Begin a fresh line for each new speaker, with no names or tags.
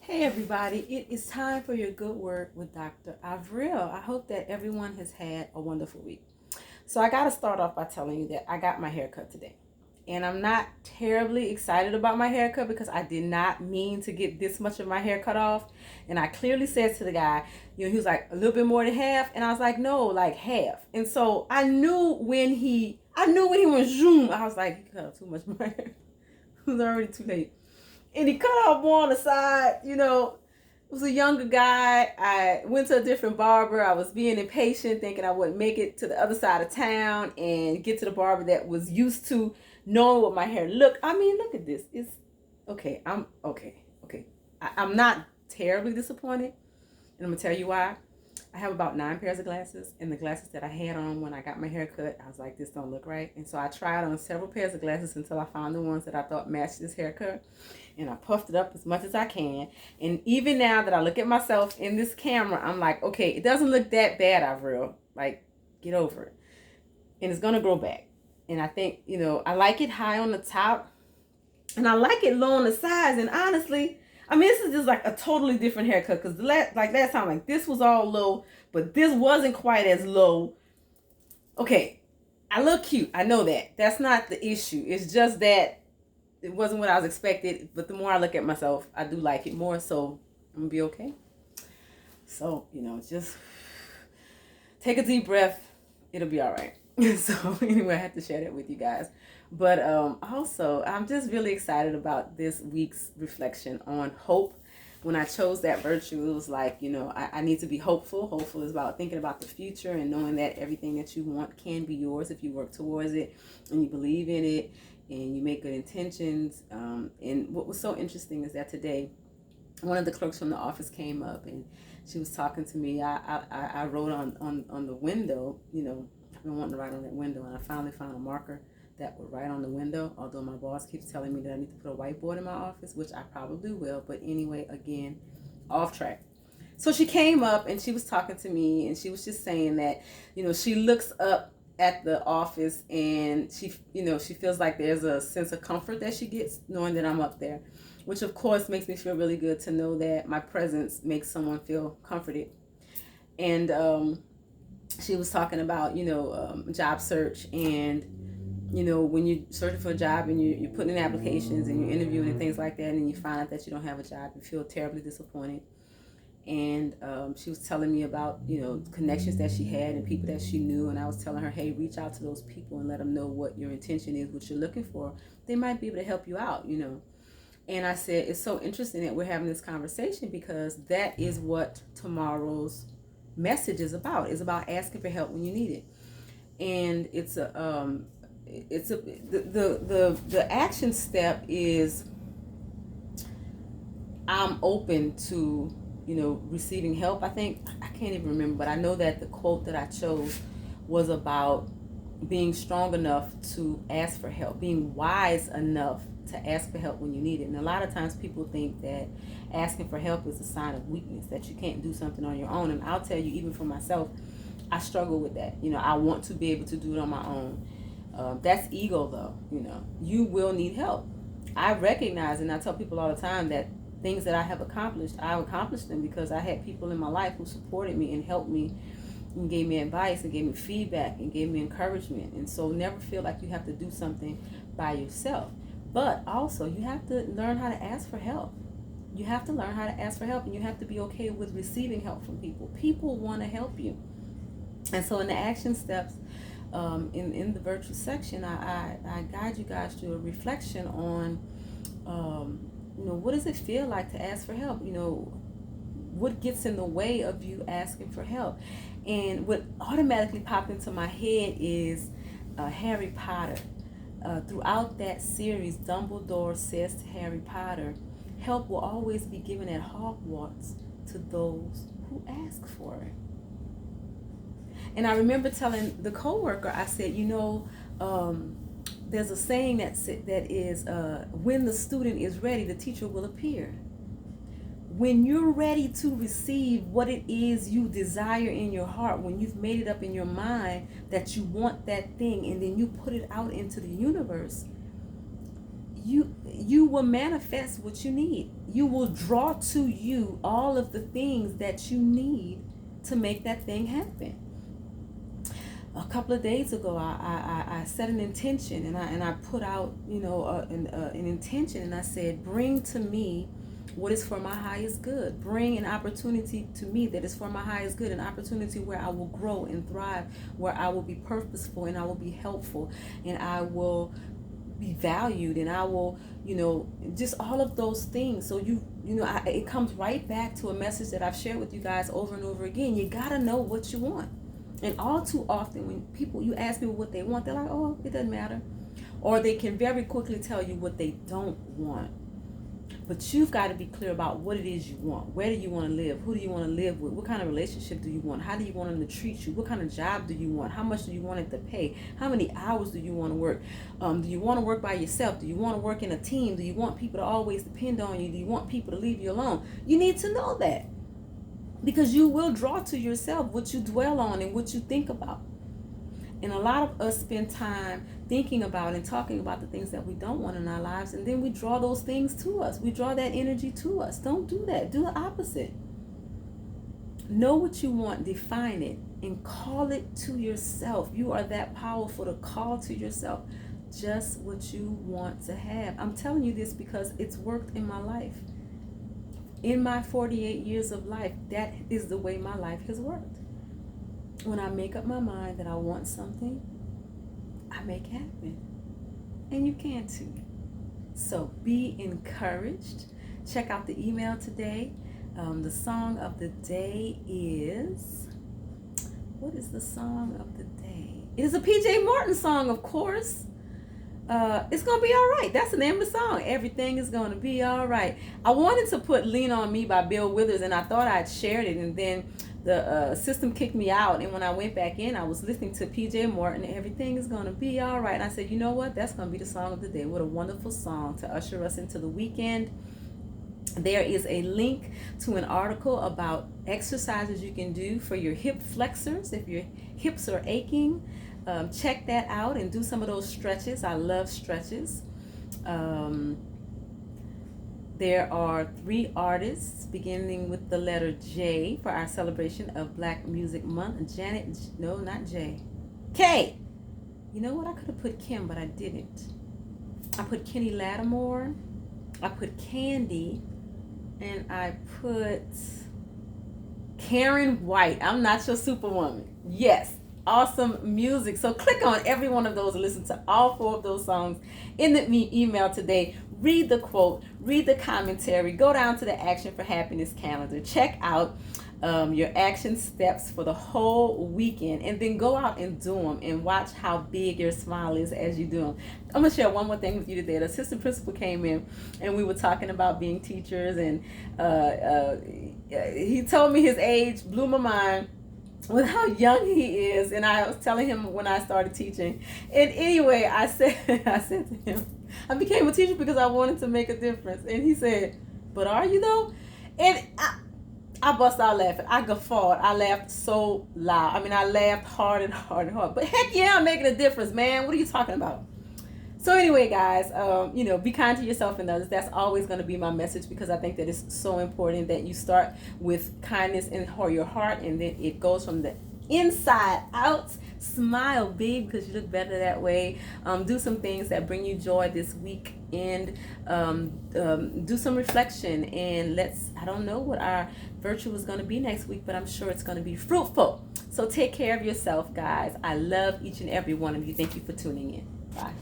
Hey everybody, it is time for your good word with Dr. Avril. I hope that everyone has had a wonderful week. So I got to start off by telling you that I got my haircut today. And I'm not terribly excited about my haircut because I did not mean to get this much of my hair cut off. And I clearly said to the guy, he was like, a little bit more than half. And I was like, no, like half. And so I knew when he went zoom, I was like, he cut off too much of my hair. It was already too late. And he cut off more on the side, It was a younger guy. I went to a different barber. I was being impatient, thinking I wouldn't make it to the other side of town and get to the barber that was used to knowing what my hair looked. I mean, look at this. It's okay. I'm okay. Okay. I'm not terribly disappointed. And I'm going to tell you why. I have about 9 pairs of glasses, and the glasses that I had on when I got my hair cut, I was like, this don't look right. And so I tried on several pairs of glasses until I found the ones that I thought matched this haircut. And I puffed it up as much as I can. And even now that I look at myself in this camera, I'm like, okay, it doesn't look that bad, Avril. Like, get over it. And it's going to grow back. And I think, I like it high on the top. And I like it low on the sides. And honestly, I mean, this is just like a totally different haircut. Because last time, like, this was all low. But this wasn't quite as low. Okay, I look cute. I know that. That's not the issue. It's just that it wasn't what I was expected, but the more I look at myself, I do like it more, so I'm gonna be okay. So, just take a deep breath. It'll be all right. So anyway, I had to share that with you guys. But also, I'm just really excited about this week's reflection on hope. When I chose that virtue, it was like, I need to be hopeful. Hopeful is about thinking about the future and knowing that everything that you want can be yours if you work towards it and you believe in it and you make good intentions. And what was so interesting is that today, one of the clerks from the office came up and she was talking to me. I wrote on the window, I've been wanting to write on that window, and I finally found a marker that would write on the window, although my boss keeps telling me that I need to put a whiteboard in my office, which I probably will. But anyway, again, off track. So she came up and she was talking to me, and she was just saying that, she looks up at the office and she feels like there's a sense of comfort that she gets knowing that I'm up there, which of course makes me feel really good to know that my presence makes someone feel comforted. And she was talking about job search, and when you're searching for a job and you're putting in applications and you're interviewing and things like that, and you find out that you don't have a job, you feel terribly disappointed. And she was telling me about connections that she had and people that she knew, and I was telling her, hey, reach out to those people and let them know what your intention is, what you're looking for. They might be able to help you out. And I said, it's so interesting that we're having this conversation, because that is what tomorrow's message is about. It's about asking for help when you need it. And the action step is, I'm open to receiving help. I can't even remember, but I know that the quote that I chose was about being strong enough to ask for help, being wise enough to ask for help when you need it. And a lot of times people think that asking for help is a sign of weakness, that you can't do something on your own. And I'll tell you, even for myself, I struggle with that. I want to be able to do it on my own. That's ego, though. You will need help. I recognize, and I tell people all the time, that things that I have accomplished, I've accomplished them because I had people in my life who supported me and helped me and gave me advice and gave me feedback and gave me encouragement. And so never feel like you have to do something by yourself. But also, you have to learn how to ask for help. You have to learn how to ask for help, and you have to be okay with receiving help from people. People want to help you. And so in the action steps, in the virtual section, I guide you guys through a reflection on what does it feel like to ask for help? What gets in the way of you asking for help? And what automatically popped into my head is Harry Potter. Throughout that series, Dumbledore says to Harry Potter, help will always be given at Hogwarts to those who ask for it. And I remember telling the coworker, I said, there's a saying that is, when the student is ready, the teacher will appear. When you're ready to receive what it is you desire in your heart, when you've made it up in your mind that you want that thing, and then you put it out into the universe, you will manifest what you need. You will draw to you all of the things that you need to make that thing happen. A couple of days ago, I set an intention, and I put out, an intention, and I said, bring to me what is for my highest good. Bring an opportunity to me that is for my highest good, an opportunity where I will grow and thrive, where I will be purposeful and I will be helpful and I will be valued and I will, just all of those things. So it comes right back to a message that I've shared with you guys over and over again. You gotta know what you want. And all too often when you ask people what they want, they're like, oh, it doesn't matter. Or they can very quickly tell you what they don't want. But you've got to be clear about what it is you want. Where do you want to live? Who do you want to live with? What kind of relationship do you want? How do you want them to treat you? What kind of job do you want? How much do you want it to pay? How many hours do you want to work? Do you want to work by yourself? Do you want to work in a team? Do you want people to always depend on you? Do you want people to leave you alone? You need to know that. Because you will draw to yourself what you dwell on and what you think about. And a lot of us spend time thinking about and talking about the things that we don't want in our lives, and then we draw those things to us. We draw that energy to us. Don't do that. Do the opposite. Know what you want, define it, and call it to yourself. You are that powerful to call to yourself just what you want to have. I'm telling you this because it's worked in my life. In my 48 years of life, that is the way my life has worked. When I make up my mind that I want something, I make it happen. And you can too. So be encouraged. Check out the email today. The song of the day is... What is the song of the day? It is a PJ Morton song, of course. It's gonna be all right. That's the name of the song. Everything is gonna be all right. I wanted to put Lean on Me by Bill Withers, and I thought I'd shared it, and then the system kicked me out. And when I went back in, I was listening to PJ Morton, Everything is gonna be all right. And I said, you know what? That's gonna be the song of the day. What a wonderful song to usher us into the weekend. There is a link to an article about exercises you can do for your hip flexors if your hips are aching. Check that out and do some of those stretches. I love stretches. There are 3 artists beginning with the letter J for our celebration of Black Music Month. K. You know what? I could have put Kim, but I didn't. I put Kenny Lattimore. I put Candy. And I put Karen White. I'm Not Your Superwoman. Yes. Awesome music. So click on every one of those and listen to all 4 of those songs in the email today. Read the quote, read the commentary, go down to the Action for Happiness calendar. Check out your action steps for the whole weekend, and then go out and do them and watch how big your smile is as you do them. I'm going to share one more thing with you today. The assistant principal came in and we were talking about being teachers, and he told me his age, blew my mind with how young he is, and I was telling him when I started teaching. And anyway, I said to him, I became a teacher because I wanted to make a difference. And he said, but are you though? And I bust out laughing. I guffawed. I laughed so loud. I mean, I laughed hard and hard and hard. But heck yeah, I'm making a difference, man. What are you talking about? So anyway, guys, be kind to yourself and others. That's always going to be my message, because I think that it's so important that you start with kindness in your heart, and then it goes from the inside out. Smile big, because you look better that way. Do some things that bring you joy this weekend. Do some reflection, and I don't know what our virtue is going to be next week, but I'm sure it's going to be fruitful. So take care of yourself, guys. I love each and every one of you. Thank you for tuning in. Bye.